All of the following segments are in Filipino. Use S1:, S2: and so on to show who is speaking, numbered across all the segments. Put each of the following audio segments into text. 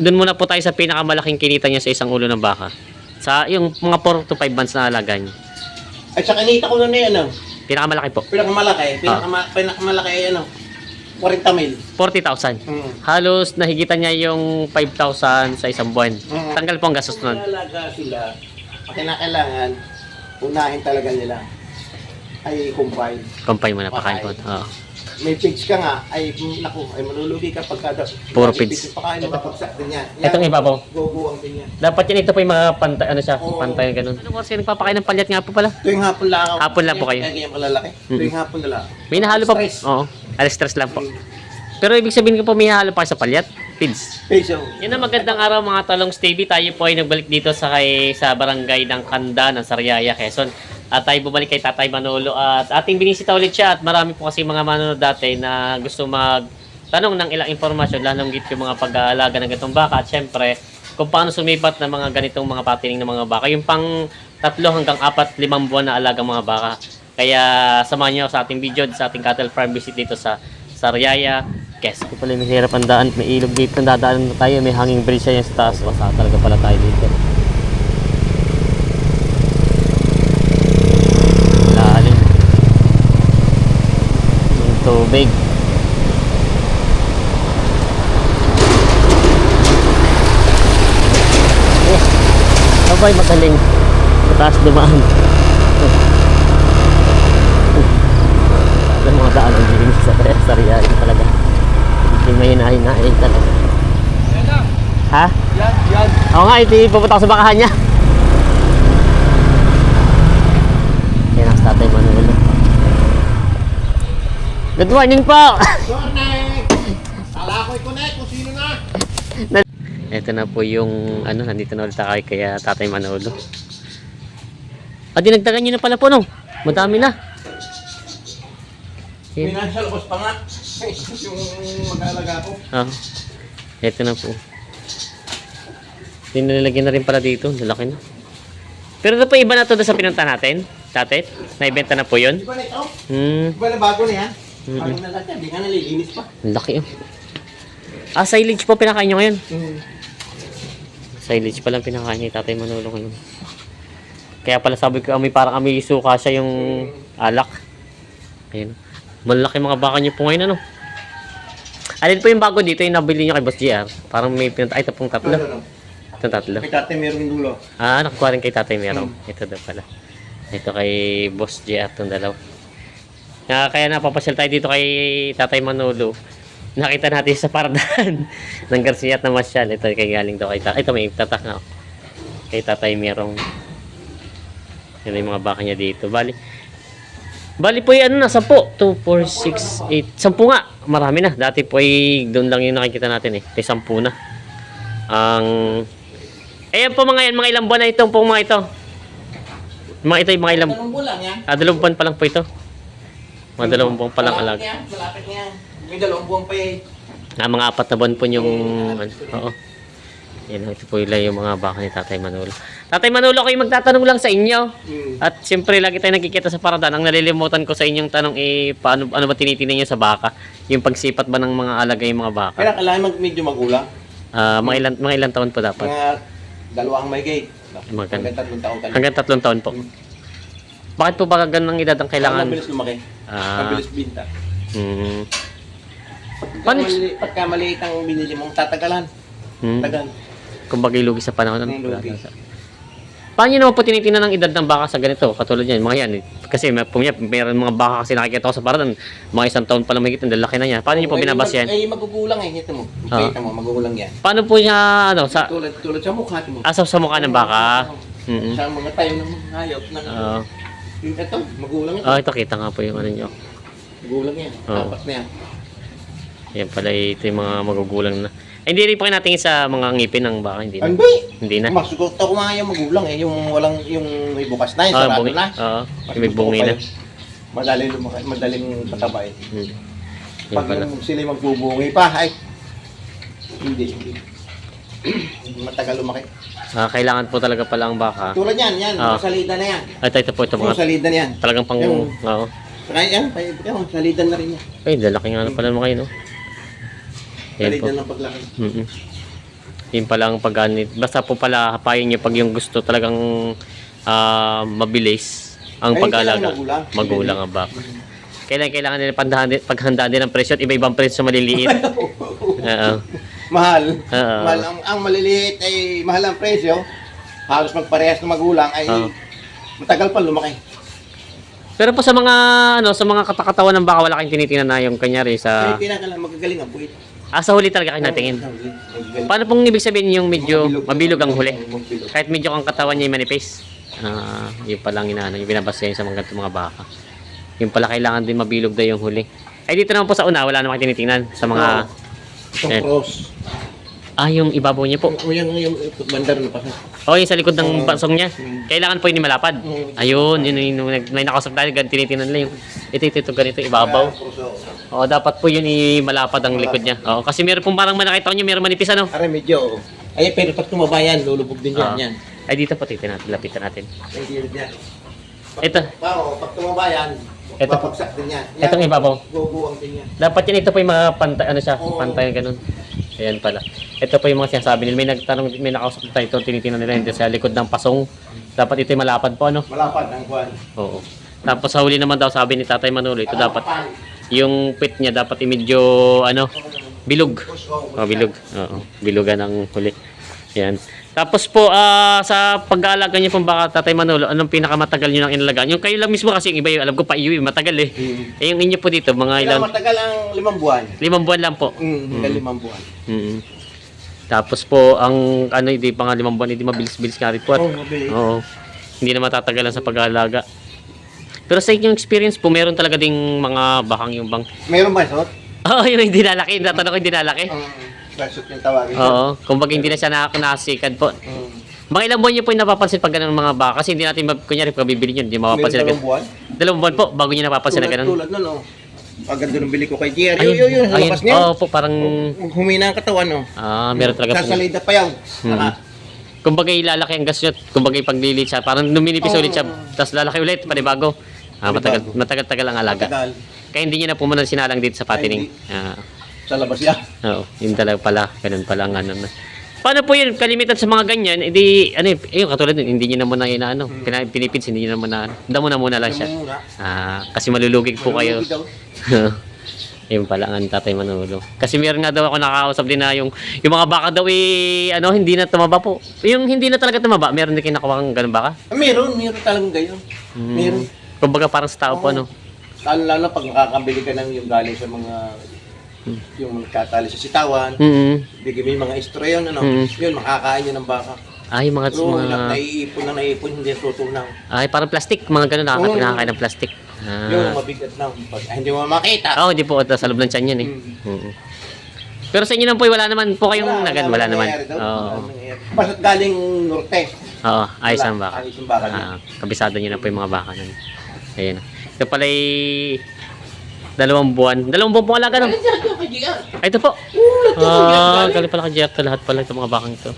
S1: Doon muna po tayo sa pinakamalaking kinita niya sa isang ulo ng baka. Sa yung mga 4 to 5 months na alaga niya.
S2: Ay, sa kinita ko nun ano?
S1: Pinakamalaki po.
S2: Pinakamalaki ay ano? 40 mil.
S1: 40,000. Halos nahigitan niya yung 5,000 sa isang buwan. Tanggal po ang gastos nun.
S2: Alaga sila, kinakailangan, unahin talaga nila ay kumpay.
S1: Kumpay mo na pakain po. Oo.
S2: May pigs ka nga, ay naku, ay malulugi ka pagka
S1: Puro pigs.
S2: Pakain mo kapagsak din yan.
S1: Itong iba po.
S2: Guguwang din yan.
S1: Dapat yan ito po yung mga pantay, ano siya,
S2: Oo.
S1: pantay ganun. Ano kasi nagpapakain ng palyat nga po pala?
S2: Tuwing hapon lang ako.
S1: Hapon lang po kayo?
S2: Kaya malalaki. Tuwing hapon na lang.
S1: May nahalo pa.
S2: Stress.
S1: Oo. Alas stress lang po. Pero ibig sabihin ko po may nahalo pa kayo sa palyat? Pids.
S2: Peso.
S1: Yan ang magandang araw mga talong Stevie. Tayo po ay nagbalik dito sa barangay ng Kanda ng Sariaya, Quezon. At tayo bumalik kay Tatay Manolo at ating binisita ulit siya at marami po kasi mga manonood dati na gusto magtanong ng ilang impormasyon lalong git yung mga pag-aalaga ng ganitong baka at syempre kung paano sumipat ng mga ganitong mga patining ng mga baka. Yung pang 3 hanggang 4, 5 buwan na alagang mga baka. Kaya samahan niyo sa ating video sa ating cattle farm visit dito sa Sariaya, Quezon. Ito pala may hirap ang daan, may ilog dito, dadaan na tayo, may hanging bridge siya yung sa taas. Wasa talaga pala tayo dito. Lalim. Yung tubig. Abay, magaling. Mataas dumaan. Ang mga daan ang giling sa Sariaya talaga. Hindi may hinahin talaga. Ha?
S2: Yan.
S1: Oo nga, ito pupunta ko sa bakahan niya. Yan ang Tatay Manolo. Good morning po!
S2: Connect! Kala ko i-connect kung sino na.
S1: Ito na po yung nandito na ulit tayo kaya Tatay Manolo. Dinagdagan nyo na pala po no? Madami na.
S2: Financial cost pa nga. Yung mag-aalaga ko.
S1: Ito na po. Nilalagyan na rin pala dito. Lalaki na. Pero ito po iba na to sa pinunta natin. Dati, naibenta na po yun.
S2: Di ba na ito?
S1: Hmm.
S2: Di ba na bago na yan? Parang nalagyan, di nga nalilinis pa.
S1: Laki oh. Silage po pinakain nyo ngayon. Silage pa lang pinakain ni Tatay Manolo ngayon. Kaya pala sabi ko, parang kami suka siya yung alak. Ayun. Malaki mga baka nyo po ngayon ano. Alin po yung bago dito yung nabili nyo kay Boss JR? Parang may pinunta. Ay, ito pong 3. Itong 3.
S2: May tatay meron yung dulo.
S1: Nakuha rin kay Tatay Merong. Ito daw pala. Ito kay Boss JR itong dalaw. Kaya napapasyal tayo dito kay Tatay Manolo. Nakita natin sa pardahan ng Garcia at na Masyal. Ito kay galing daw kay Tatay. Ito may tatak nga. Kay Tatay Merong. Yan yung mga baka niya dito. Bali po yung 10. 2, 4, 6, 8. 10 nga. Marami na. Dati po ay doon lang yung nakikita natin eh. May 10 na. Ayan po mga ilang buwan na itong pong mga ito. Ito yung mga ilang.
S2: 2 buwan lang yan.
S1: 2 buwan pa lang po ito. Mga 2 buwan pa lang alag.
S2: Malapit niya. May 2 buwan pa eh.
S1: Mga 4 na buwan po yung oo. Yan, ito po yung mga baka ni Tatay Manolo. Tatay Manolo, kayo magtatanong lang sa inyo. At siyempre, lagi tayo nagkikita sa paradan. Ang nalilimutan ko sa inyong tanong ano ba tinitingnan niyo sa baka? Yung pagsipat ba ng mga alaga yung mga baka?
S2: Kaya kailangan medyo magulang.
S1: Mga ilang taon po dapat?
S2: Mga 2 ang may gate. Hanggang 3 taon ka.
S1: Hanggang 3 taon po. Bakit po ba ganang edad ang kailangan?
S2: Mabilis lumaki. Mabilis binta. Pagka maliit ang binili mong tatagalan. Tagal.
S1: Kumbaga ilugi sa panahon.
S2: Ilugi.
S1: Paano nyo naman po tinitingnan ng edad ng baka sa ganito? Katulad yan, mga yan. Kasi mayroon mga baka kasi nakikita ko sa paradan. Mga 1 taon pa lang mahigit, ang lalaki na yan. Paano nyo po binabas yan?
S2: Ay, magugulang eh. Ito mo. Kita mo, magugulang yan.
S1: Paano po niya,
S2: Tulad sa mukha mo.
S1: sa mukha ng baka?
S2: Sa mga tayo ng mga hayop. Ito, magulang yan.
S1: Ito, kita nga po yung ano nyo.
S2: Magulang yan. Apat na yan.
S1: Yan pala, ito yung mga magugulang na. Hindi rin pa natingin sa mga ngipin ng baka, hindi na. Hindi na.
S2: Masugot ako nga yung magulang eh. Yung walang, yung may bukas na, yung sarado na.
S1: Oo, yung may bungi na.
S2: Madaling pataba eh.
S1: Yan pala.
S2: Pag sila magbubungi pa, ay, hindi. Matagal lumaki.
S1: Kailangan po talaga pala ang baka.
S2: Tulad yan, salida na yan.
S1: Ito po, ito mga.
S2: Salida na yan.
S1: Talagang pang, oo.
S2: Saka yan, salida na rin yan.
S1: Ay, lalaki nga na pala naman kayo, no?
S2: Salida ng paglaki.
S1: Yun pala ang pagganit. Basta po pala hapayin nyo pag yung gusto talagang mabilis ang
S2: Ay,
S1: pag-alaga.
S2: kailangan
S1: Magulang ang baka. Kailangan nila paghandaan din ng presyo at iba-ibang presyo sa maliliit. Oo.
S2: Mahal.
S1: Oo.
S2: Mahal ang maliliit ay mahal ang presyo. Halos magparehas ng magulang ay
S1: Oo.
S2: matagal pa lumaki.
S1: Pero po sa mga sa mga katakatawan ng baka wala kayong tinitingnan na yung kanyari sa
S2: Ay, kailangan magagaling ang buwit.
S1: sa huli talaga kayo natingin. Paano pong ibig sabihin yung medyo mabilog ang huli?
S2: Mabilog.
S1: Kahit medyo ang katawan niya ay manipis. Yung palang inaano, yung binabasa yung sa mga ganitong mga baka. Yung pala kailangan din mabilog daw yung huli. Ay dito naman po sa una, wala naman kayo tinitingnan sa mga...
S2: Itong
S1: Eh.
S2: cross.
S1: yung ibabaw niya po.
S2: O yung bandar na pa.
S1: Yung sa likod ng pasong niya. Kailangan po hindi malapad. Ayun, yun yung may nakausap tayo, tinitingnan nila yung ito, ganito, ibabaw. Dapat po yun malapad ang likod niya. Kasi meron pong parang nakita ko niyo, meron manipis ano.
S2: Aray, medyo. Ay, pero pag tumabayan, lulubog din yan. Yan.
S1: Ay dito po titin natin, lapitan natin.
S2: Ay, gilid yan.
S1: Ito.
S2: Pag tumabayan,
S1: Ito po.
S2: babagsak din yan.
S1: Itong ibabaw.
S2: Guguang din yan.
S1: Dapat yan, ito po yung mga pantay,
S2: Oo.
S1: pantay ganun. Ayan pala. Ito po yung mga sinasabi nila. May nagtanong, may nakausap tayo ito, tinitingnan nila hindi sa likod ng pasong. Dapat ito yung malapad po, ano?
S2: Malapad ang kwan.
S1: Oo. Tapos sa huli naman daw, sabi ni Tatay Manolo, ito dapat, yung pit niya dapat medyo, bilog. Bilog. Oo, bilugan ang huli. Yan. Tapos po, sa pag-aalaga niyo pong baka Tatay Manolo, anong pinakamatagal niyo nang inalagaan? Yung kayo lang mismo kasi yung iba yung alam ko pa iyo, matagal eh. Yung inyo po dito, mga
S2: Kailangan
S1: ilan?
S2: matagal ang 5 buwan.
S1: 5 buwan lang po.
S2: Hanggang 5 buwan.
S1: Tapos po, ang hindi pa nga 5 buwan, hindi mabilis-bilis nga rin po.
S2: Mabilis.
S1: Oo. Hindi na matatagalan sa pag-aalaga. Pero sa inyong experience po, meron talaga ding mga bakang yung bang...
S2: Meron ba ito?
S1: Yung hindi nalaki. Natanong ko hindi nalaki.
S2: Basot yung tawagin.
S1: Oo. Kumbaga hindi na siya nakasikad po. Mga ilang buwan niyo po yung napapansin pag ganun mga baka? Kasi hindi natin, kunyari, pag bibili nyo, hindi mapapansin na
S2: Meron
S1: ganun.
S2: 2 buwan?
S1: 2 buwan po, bago nyo napapansin na ganun.
S2: Tulad nun, oh. Pag ganda nung bili ko kay Jerry, yun, labas niya.
S1: Oo po, parang...
S2: Humina ang katawan, oh.
S1: Meron talaga po.
S2: Sasalida pa yan.
S1: Kumbaga ilalaki ang gas nyo, kumbaga paglilit siya, parang numinipis ulit siya, tapos lalaki ulit, panibago. Matagal-tagal ang alaga.
S2: Matagal.
S1: Kaya hindi nyo na pumunta sinalang dito sa patining.
S2: Sa labas yan.
S1: Oo, yun talaga pala, ganun pala ang ano na. Paano po yun, kalimitan sa mga ganyan, edi, katulad nun, hindi nyo na muna pinipins, hindi nyo na muna, damo na muna lang siya. Kasi malulugig po kayo. Yun pala ang Tatay Manolo. Kasi meron nga daw ako nakakausap din na yung mga baka daw hindi na tumaba po. Yung hindi na talaga tumaba, meron din kinakuha kang ganun baka?
S2: Meron talagang gayon. Meron.
S1: Kumbaga parang sa tao po, ano?
S2: Lalo pag makakabili ka ng yung galing sa mga yung katali sa sitawan, bigyan mo yung mga estro yun, yun, makakain yun ng baka.
S1: Yung mga...
S2: So, naiipon, hindi tutunaw.
S1: Parang plastic, mga ganun, nakakain ng plastic.
S2: Yung mabigat na, hindi mo makita.
S1: Hindi po, sa loob ng tiyan yan eh. Pero sa inyo naman po, wala naman po kayong wala naman.
S2: Basta't galing norte.
S1: Ayos ang baka.
S2: Ayos ang baka.
S1: Kabisado nyo na po yung mga baka nun. Ayan. Ito pala 2 buwan. 2 buwan po alaga nun. Ito po. Galing pala ka Jeff. Lahat pala itong mga bakang ito.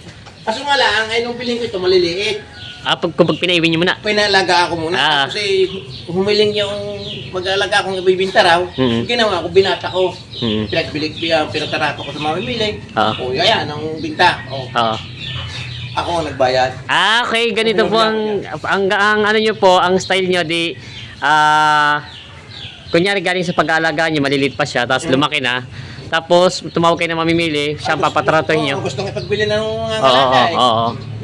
S2: Kaso nga lang, nung bilhin ko ito, maliliit.
S1: Kung pinaiwin nyo muna.
S2: Pinalaga ako muna. Kasi humiling yung mag-alaga akong ibibinta raw. Ginawa ko, binata ko. Pinatarato ko sa mamimili. Ayan, ang binta. Ako ang nagbayad.
S1: Okay, ganito po ang ano nyo po, ang style nyo di kunyari galing sa pag-aalaga nyo, malilit pa siya, tapos lumaki na. Tapos tumawag kayo na mamimili, siya ang papatratoy nyo.
S2: Gusto nga pagbili ng mga alaga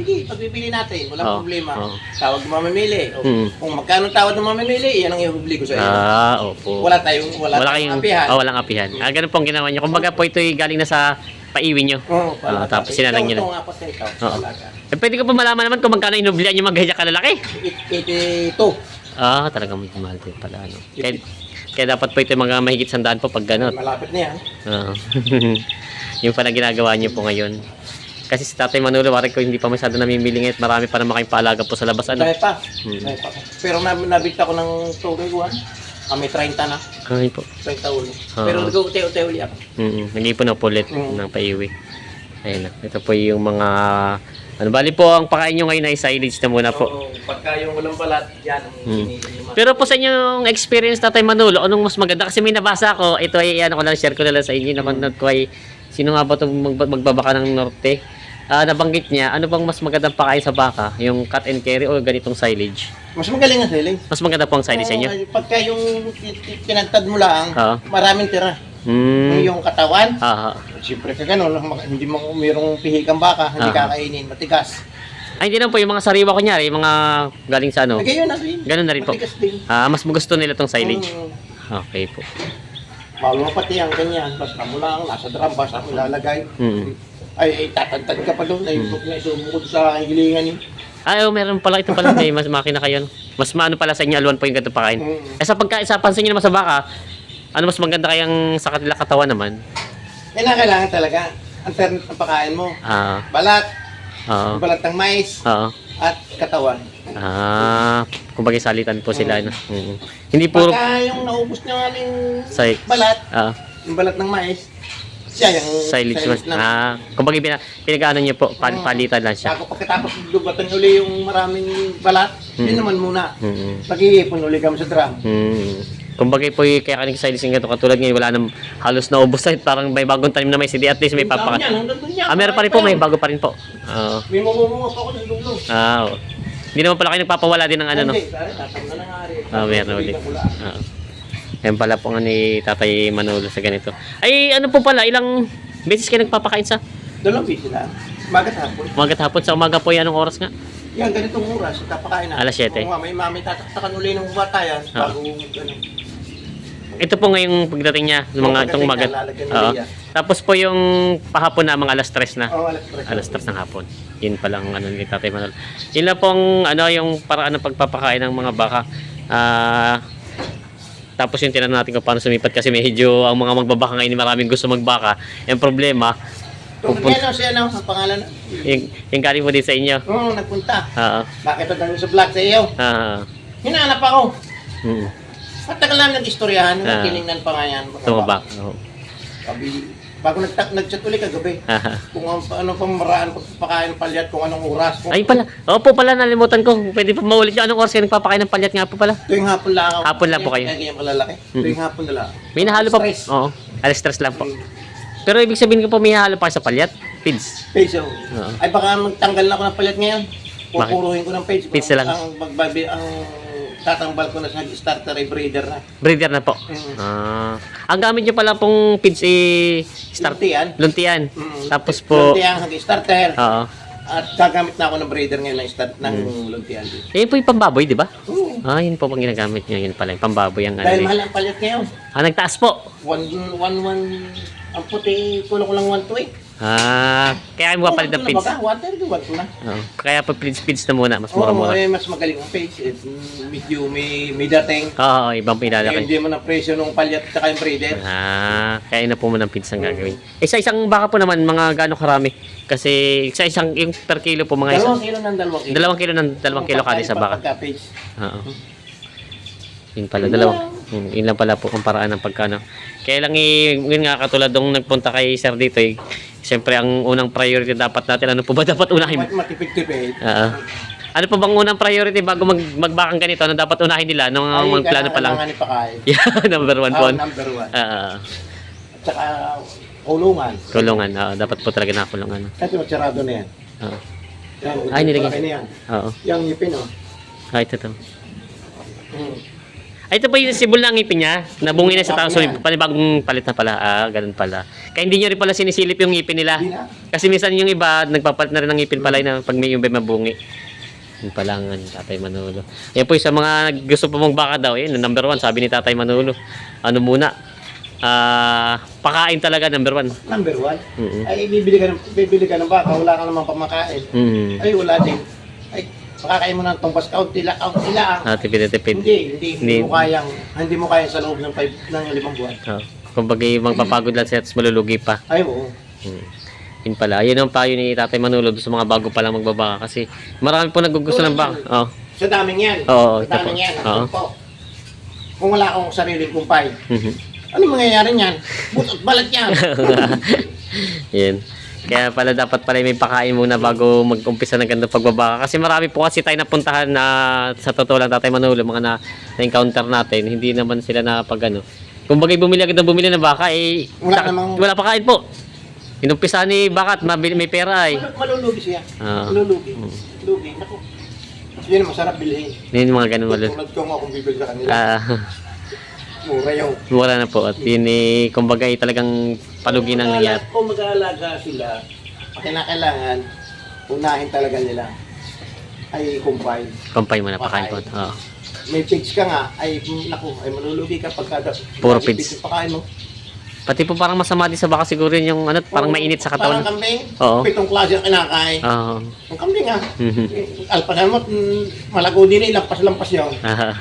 S2: sige, pagbibili natin, walang problema. Tawag ng mamimili. Kung magkano tawad ng mamimili, yan ang ibibili ko sa iyo.
S1: Opo.
S2: Wala tayong apihan.
S1: Walang apihan. Ganun po ang ginawa nyo. Kumbaga po ito'y galing na sa paiwin nyo. Tapos sinalang nyo na. Pwede ko pa malaman naman kung magkano inublihan nyo mag-haya kalalaki.
S2: 82.
S1: Talagang may mahal din pala. Kaya dapat po ito mga mahigit 100 po pag gano'n.
S2: Malapit na yan.
S1: Yung pala ginagawa nyo po ngayon. Kasi si Tatay Manolo, warin ko hindi pa masyado namimili ngayon. Marami pa naman kayong paalaga po sa labas.
S2: Dahil pa. Pero nabigta ko ng tubig, may 30 na.
S1: Ay po.
S2: 30 ulo. Pero nag-uti-uti uli ako.
S1: Nag-ipon na po ulit ng paiwi. Ayun na. Ito po yung mga... bali po, ang pakain nyo ngayon ay silage na muna po.
S2: Pagka yung walang balat, yan.
S1: Pero po sa inyong experience, Tatay Manolo, anong mas maganda? Kasi may nabasa ko, ito ay share ko na lang sa inyo. Napanood ko ay, sino nga ba itong magbabaka ng norte? nabanggit niya, ano bang mas magandang pakain sa baka? Yung cut and carry o ganitong silage?
S2: Mas magaling ang siling.
S1: Mas maganda po ang silage sa inyo?
S2: Pagka yung tinagtad mo lang,
S1: Oo.
S2: maraming tira. Yung katawan, siyempre ka ganun, hindi mo mayroong pihikang baka, hindi kakainin, matigas.
S1: Ay, hindi lang po yung mga sariwa kunyari, yung mga galing sa ano.
S2: Ganyan na rin.
S1: Ganun na rin po.
S2: Matigas din.
S1: Mas gusto nila tong silage. Okay po.
S2: Bawal mo pati ang ganyan, basta mo lang, nasa drum, basta mo ilalagay. Ay, tatagtad ka pa doon, ay sumukod sa hilingan yun.
S1: Ay, meron pala ito pala, may mas makina kayo. Mas maano pala sa inyo, alwan po yung ganito pakain. Sa pagkain, sa pansin nyo naman sa baka, ano mas maganda kayang sa kanila katawan naman?
S2: Kailangan talaga, alternate ang pakain mo. Balat, balat ng mais, at katawan.
S1: Kumbaga salitan po sila. No? Hindi puro...
S2: Pagka yung naubos nyo nga yung
S1: balat,
S2: yung balat ng mais, siya yung
S1: silage lang. Kumbaga pinag-ano nyo po, palitan lang siya.
S2: Pagkatapos lubatan uli yung maraming balat, yun naman muna. Pag-iipon uli kami sa drum.
S1: Kumbaga po kaya kaning silage ng ganito katulad ngayon, wala nang halos na ubos na, parang may bagong tanim na mais, hindi at least may papakat. Meron pa rin po, may bago pa rin po.
S2: May mamumunga pa ako ng lulo.
S1: Hindi naman pala kayo nagpapawala din ng ano, no?
S2: Hindi, tatam na nga rin.
S1: Meron ulit. Yan pala po nga ni Tatay Manolo sa ganito. Ay, ano po pala, ilang beses kayo nagpapakain sa?
S2: 2 beses lang. Umaga at hapon.
S1: Umaga at hapon, sa umaga po yan, anong oras nga?
S2: Yan, ganitong oras, tapakain na.
S1: Alas 7.
S2: May mami tataktakan uli ng bata yan, bago
S1: Ito po ngayong pagdating niya, itong umaga. Tapos po yung pahapon na, mga alas 3 na. Alas 3 ng hapon. Yun palang ano ni Tatay Manolo. Yun lang pong ano, yung paraan ng pagpapakain ng mga baka. Tapos yung tinanong natin kung paano sumipat kasi medyo ang mga magbabaka ngayon maraming gusto magbaka. Yung problema,
S2: Yan siya ang pangalan.
S1: yung galing mo din sa inyo.
S2: Oo, nagpunta. Bakit ang sa vlog sa iyo? Hinahanap ako. Matagal namin nag-istoryahan, tinignan pa nga yan.
S1: Tumabak.
S2: Bago nag-chat ulit kagabi. Kung ano pang maraan pagpapakain ng palyat, kung anong oras.
S1: Ay pala. Opo pala, nalimutan ko. Pwede pa maulit yung anong oras kayo nagpapakain ng palyat nga po pala.
S2: Tuwing hapon lang ako.
S1: Hapon lang po kayo.
S2: Kaya malalaki. Tuwing hapon na lang.
S1: May nahalo pa. Oo. Alas 3 lang po. Pero ibig sabihin ko po may nahalo pa sa palyat? Feeds.
S2: Peso. Ay baka magtanggal na ako ng palyat ngayon. Pupuruhin ko ng page.
S1: Feeds na lang.
S2: Ang tatambal ko na sa starter ay breeder na.
S1: Breeder na po. Ang gamit nyo pala pong feeds luntian. Tapos po...
S2: Luntian hanggang starter.
S1: Oo.
S2: At gagamit na ako ng breeder ngayon ng luntian.
S1: Yun po yung pambaboy, di ba?
S2: Oo.
S1: Yun po pang ginagamit nyo. Yun pala yung pambaboy.
S2: Dahil mahal ang palyat ngayon.
S1: Nagtaas po.
S2: Ang puti, kulang ko lang 128.
S1: Kaya mo papalit ng feeds. Kaya pa feeds na muna, mas mura-mura.
S2: Mas magaling ang feeds. Medyo may dating.
S1: Ibang pinadaki.
S2: Hindi mo na presyo ng palyat at yung breeder.
S1: Kaya na po mo ng feeds ang gagawin. Isa-isang baka po naman, mga gano'ng karami. Kasi isa-isang, yung per kilo po mga
S2: 2 kilo ng 2 kilo.
S1: 2 kilo ng 2 kilo kada sa baka. Yun pala, yun lang pala po kung paraan ng pagkano. Kaya lang yun nga katulad nung nagpunta kay Sir dito siyempre ang unang priority dapat natin, ano po ba dapat unahin?
S2: Matipid-tipid.
S1: Ano po bang unang priority bago magbakang ganito? Ano dapat unahin nila? Nung plano pa lang? Number 1 po.
S2: Number 1.
S1: At
S2: saka kulungan.
S1: Kulungan, dapat po talaga nakulungan.
S2: Kasi matsarado na yan.
S1: Ay, nilagay. Oo.
S2: Yung ngipin,
S1: ito. Ito pa yung sibol na ang ngipin niya. Nabungi na sa tao. So, panibagong palit na pala. Ganun pala. Kaya hindi nyo rin pala sinisilip yung ngipin nila. Kasi minsan yung iba, nagpapalit na rin ng ngipin pala na pag may yung mabungi. Yun pala ang Tatay Manolo. Yan po sa mga gusto pa mong baka daw. Number 1, sabi ni Tatay Manolo. Ano muna? Pakain talaga, number 1.
S2: Number 1? Ay, bibili ka ng baka. Wala ka namang pamakain. Ay, wala din. Ay, pakakain mo ng tungpas, kaunti lang.
S1: Tipid.
S2: Hindi mo kayang sa loob ng 5 buwan.
S1: Kumbaga magpapagod lang siya at malulugi pa.
S2: Ay, oo.
S1: Yun pala. Yun ang payo ni Tatay Manolo sa mga bago pa lang magbabaka. Kasi marami po nagugusto ng baka.
S2: Sa daming yan.
S1: Oo,
S2: sa daming yan. Kung wala akong sariling kumpay, ano mangyayari niyan? Butot balat yan.
S1: Yan. Kaya pala dapat pala may pakain muna bago mag-umpisa ng ganda pagbabaka. Kasi marami po kasi tayo napuntahan na sa totoo lang Tatay Manolo, mga na-encounter natin, hindi naman sila nakapag ano. Kung bagay bumili agad ng baka,
S2: wala
S1: pakain po. Inumpisa ni Bakat, may pera ay.
S2: Malulugi siya.
S1: Oo.
S2: Malulugi. Lugi. Naku. Yun ang masarap bilhin.
S1: Yun yung mga ganun wala.
S2: Tulad ko nga kung bibili sa kanila.
S1: Ah,
S2: Mura yun.
S1: mura na po. At yun kumbaga talagang palugi ng nangyari.
S2: Kung mag-aalaga sila, kailangan unahin talaga nila ay kumpay.
S1: Kumpay mo na, pakain po. Oo.
S2: May pigs ka nga, ay naku, ay malulugi ka pagka
S1: Puro pigs.
S2: Pakain mo.
S1: Pati po parang masama din sa baka siguro yung ano, parang mainit sa katawan.
S2: Parang kambing,
S1: Oo.
S2: 7 klase ang kinakain.
S1: Oo.
S2: Ang kambing nga.
S1: Mhm.
S2: Alpasan mo, malago din lampas-lampas yun.
S1: Aha.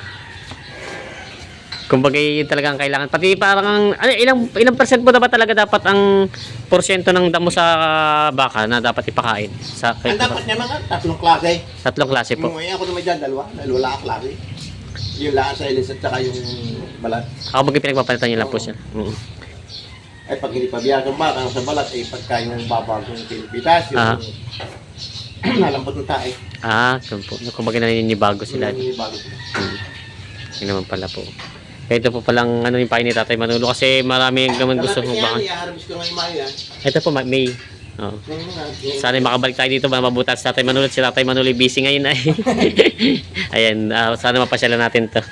S1: Kumbaga yun talaga ang kailangan. Pati parang ano, ilang percent po dapat talaga dapat ang porsyento ng damo sa baka na dapat ipakain sa
S2: Ang dapat niya mga 3 klase.
S1: 3 klase po.
S2: Ngayon ako naman dyan, dalawa. Dahil wala ka klase. Yung lahat sa ilis at saka yung balat.
S1: Ako bagay pinagpapalitan niyo lang po siya.
S2: Ay pag hindi pa biyag ang baka sa balat, ay pagka yung babagong pilipitas, yung nalambot ng tae.
S1: Kumbaga naninibago sila.
S2: Bago sila.
S1: Yun naman pala po. Kaya ito po palang ano yung pain ni Tatay Manolo kasi marami naman gusto
S2: Kalapit
S1: mong baka.
S2: yan, i-harvest ko ngayon Mayo yan.
S1: Ito po, May. Oo. Sana makabalik tayo dito para mabutas si Tatay Manolo. Si Tatay Manolo busy ngayon ay. Ayan, sana mapasyalan natin to.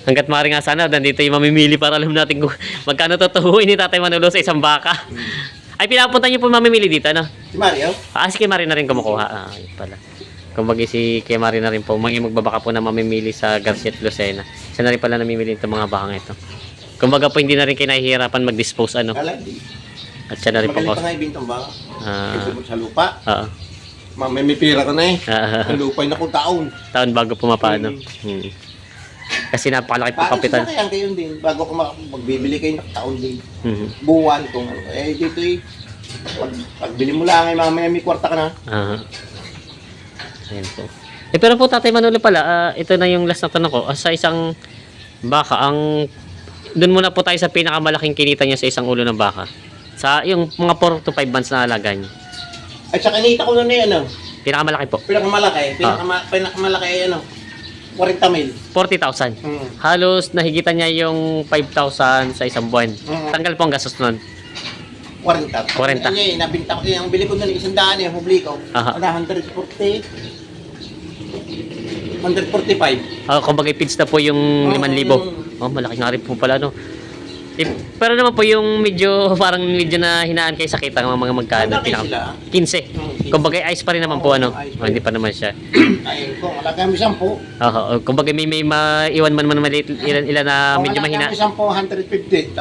S1: Hanggat maaari nga sana, nandito yung mamimili para alam natin kung magkano tutuhuin ni Tatay Manolo sa isang baka. Ay, pinapunta niyo po mamimili dito, no?
S2: Si Mario?
S1: Si Kimari na rin kumukuha. Yun pala. Kumbaga si Kimari na rin po, magbabaka po na mamimili sa Garcia at Lucena. Siya na rin pala namimili itong mga bakang ito. Kumbaga po hindi na rin kinahihirapan mag-dispose ano.
S2: Kala, di.
S1: At siya na rin po.
S2: Magaling pa nga ibintang baka. Kasi sa lupa.
S1: Oo.
S2: May pira ka na eh. Ang lupay na kung taon.
S1: Taon bago pumapano. Kasi napakalaki po kapital.
S2: Parang kaya kayo din. Bago ka magbibili kayo ng taon din. Buwan kung ano. Eh dito eh. Pagbili mo lang ay mamaya may kwarta ka na.
S1: Ayan po. Pero po Tatay Manolo pala, ito na yung last na tanong ko. Sa isang baka, doon muna po tayo sa pinakamalaking kinita niya sa isang ulo ng baka. Sa yung mga 4 to 5 months na alaga niya.
S2: At sa kanita ko na ano.
S1: Pinakamalaki po.
S2: Pinakamalaki ay ano. 40 mil.
S1: 40,000. Halos nahigitan niya yung 5,000 sa isang buwan. Tanggal po ang gastos nun.
S2: 40.
S1: 40.
S2: Ay, nabinta ko yung bili ko nun, 100 yung hubli ko. Wala, 140. 145.
S1: Kumbaga feeds na po yung 5,000. Malaki nga rin po pala no. Pero naman po yung parang medyo na hinaan kayo sa kita ng mga magkano. 15. Kumbaga ice pa rin naman po ano. Hindi pa naman siya.
S2: Ay, kung malaki ang 10.
S1: Kumbaga may maiwan man maliit ilan na medyo mahina.
S2: 150,000.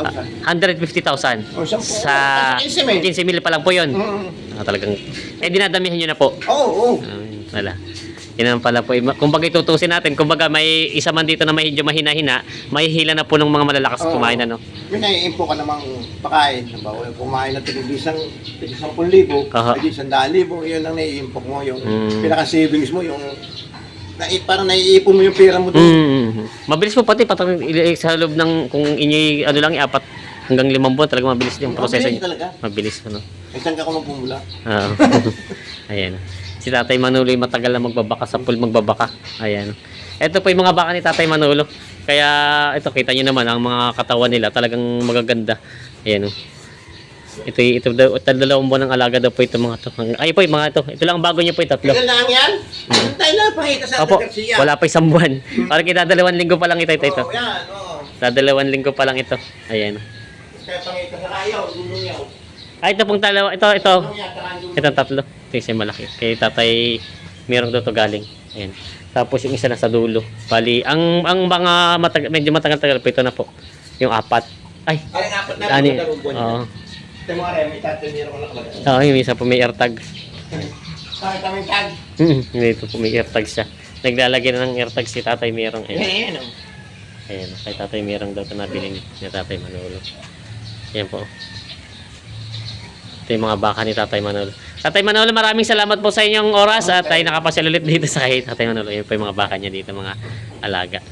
S1: 150,000. Sa 15,000 pa lang po yun. Talagang, dinadamihan nyo na po.
S2: Oo.
S1: Wala. Yan naman pala po. Kumbaga itutusin natin. Kumbaga may isa man dito na medyo mahina-hina, mahihila na po ng mga malalakas kumain ano.
S2: Yung naiimpo ka namang pakain. Nabawa, kumain na tig-10,000, ay 100,000, yun ang naiimpo mo. Yung pinaka-savings mo, yung parang naiipon mo yung pera mo doon.
S1: Mabilis po pati sa loob ng kung inyo ano lang 4 hanggang 5 buwan talaga mabilis yung proseso niyo. Mabilis ano.
S2: Isang ka ko magpumula.
S1: Ayan. Si Tatay Manolo matagal na magbabaka sa pool magbabaka. Ayan. Ito po yung mga baka ni Tatay Manolo. Kaya ito kita niyo naman ang mga katawan nila talagang magaganda. Ayan. Ito dalawang buwan ng alaga daw po ito mga to. Ay po yung mga ito. Ito lang ang bago niyo po 3.
S2: Ilan lang yan? Tayo na pakita sa
S1: Opo,
S2: Garcia.
S1: wala pa 1 buwan. Parang kita 2 linggo pa lang ito.
S2: Yan, oo.
S1: Sa 2 linggo pa lang ito. Ayan.
S2: Kaya pakita sa kayo, dulong yaw.
S1: Ito pong dalawa. Ito. Ito 3. Ito yung malaki. Kay Tatay merong daw to galing. Ayan. Tapos yung isa na sa dulo. Bali, ang mga medyo matagal-tagal po ito na po. Yung 4. Ay,
S2: Ay, 4 na.
S1: Oo.
S2: Ito mo rin, may tatay meron ko nakalagay.
S1: Yung isa po may AirTag.
S2: Bakit kami tag?
S1: Dito po may AirTag siya. Naglalagay na ng AirTag si Tatay merong.
S2: Ayan, oh.
S1: Ayan, kay Tatay merong daw ito nabili ni Tatay Manolo. Ayan po. Ito yung mga baka ni Tatay Manolo. Tatay Manolo, maraming salamat po sa inyong oras at tayo nakapasyal ulit dito sa kay Tatay Manolo. Ayan po yung mga baka niya dito, mga alaga.